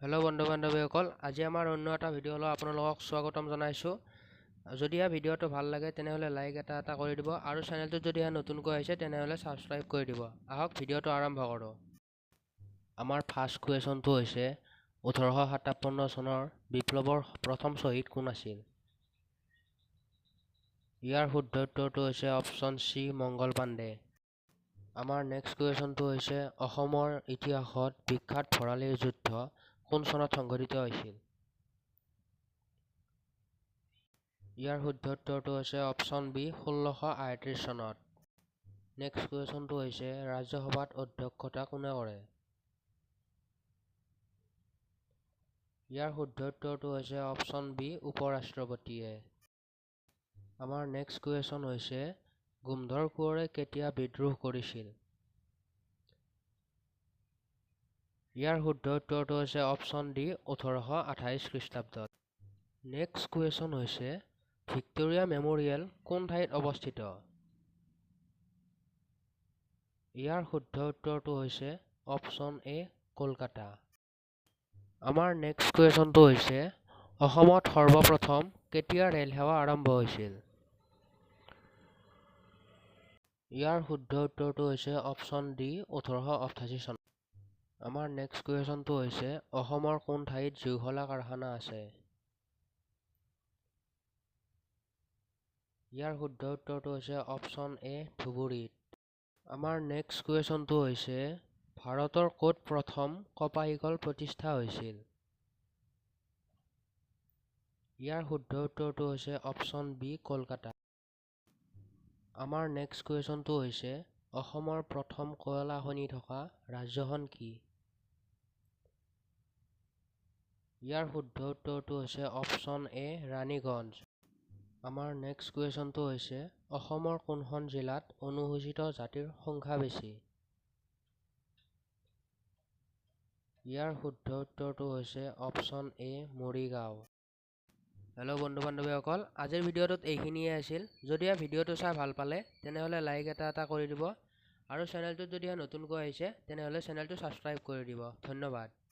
Hello' বন্ধু বান্ধৱীসকল, আজি আমাৰ অন্য এটা ভিডিঅ'লৈ আপোনালোকক স্বাগতম জনাইছোঁ। যদি ভিডিঅ'টো ভাল লাগে তেনেহ'লে লাইক এটা কৰি দিব আৰু চেনেলটো যদি নতুনকৈ আহিছে তেনেহ'লে ছাবস্ক্ৰাইব কৰি দিব। আহক ভিডিঅ'টো আৰম্ভ কৰোঁ। আমাৰ ফাৰ্ষ্ট কুৱেশ্যনটো হৈছে 1857 চনৰ বিপ্লৱৰ প্ৰথম শ্বহীদ কোন আছিল? ইয়াৰ শুদ্ধ উত্তৰটো হৈছে অপশ্যন চি মংগল পাণ্ডে। আমাৰ নেক্সট কুৱেশ্যনটো হৈছে অসমৰ ইতিহাসত বিখ্যাত ভৰালীৰ যুদ্ধ কোন চনত সংঘটিত হৈছিল? ইয়াৰ শুদ্ধ উত্তৰটো হৈছে অপশ্যন বি 1638 চনত। নেক্সট কুৱেশ্যনটো হৈছে ৰাজ্যসভাত অধ্যক্ষতা কোনে কৰে? ইয়াৰ শুদ্ধ উত্তৰটো হৈছে অপশ্যন বি উপ-ৰাষ্ট্ৰপতিয়ে। আমাৰ নেক্সট কুৱেশ্যন হৈছে গোমধৰ কোঁৱৰে কেতিয়া বিদ্ৰোহ কৰিছিল? ইয়াৰ শুদ্ধ উত্তৰটো হৈছে অপশ্যন ডি 1828 খ্ৰীষ্টাব্দত। নেক্সট কুৱেশ্যন হৈছে ভিক্টোৰিয়া মেম'ৰিয়েল কোন ঠাইত অৱস্থিত? ইয়াৰ শুদ্ধ উত্তৰটো হৈছে অপশ্যন এ কলকাতা। আমাৰ নেক্সট কুৱেশ্যনটো হৈছে অসমত সৰ্বপ্ৰথম কেতিয়া ৰেল সেৱা আৰম্ভ হৈছিল? ইয়াৰ শুদ্ধ উত্তৰটো হৈছে অপশ্যন ডি 1888 চনত। আমাৰ নেক্সট কুৱেশ্যনটো হৈছে অসমৰ কোন ঠাইত জুইশলা কাৰখানা আছে? ইয়াৰ শুদ্ধ উত্তৰটো হৈছে অপশ্যন এ ধুবুৰীত। আমাৰ নেক্সট কুৱেশ্যনটো হৈছে ভাৰতৰ ক'ত প্ৰথম কপাহী কল প্ৰতিষ্ঠা হৈছিল? ইয়াৰ শুদ্ধ উত্তৰটো হৈছে অপশ্যন বি কলকাতা। আমাৰ নেক্সট কুৱেশ্যনটো হৈছে অসমৰ প্ৰথম কয়লা খনি থকা ৰাজ্যখন কি? ইয়াৰ শুদ্ধ উত্তৰটো হৈছে অপশ্যন এ ৰাণীগঞ্জ। আমাৰ নেক্সট কুৱেশ্যনটো হৈছে অসমৰ কোনখন জিলাত অনুসূচিত জাতিৰ সংখ্যা বেছি? ইয়াৰ শুদ্ধ উত্তৰটো হৈছে অপশ্যন এ মৰিগাঁও। হেল্ল' বন্ধু বান্ধৱীসকল, আজিৰ ভিডিঅ'টোত এইখিনিয়ে আছিল। যদি ভিডিঅ'টো চাই ভাল পালে তেনেহ'লে লাইক এটা কৰি দিব আৰু চেনেলটোত যদি নতুনকৈ আহিছে তেনেহ'লে চেনেলটো ছাবস্ক্ৰাইব কৰি দিব। ধন্যবাদ।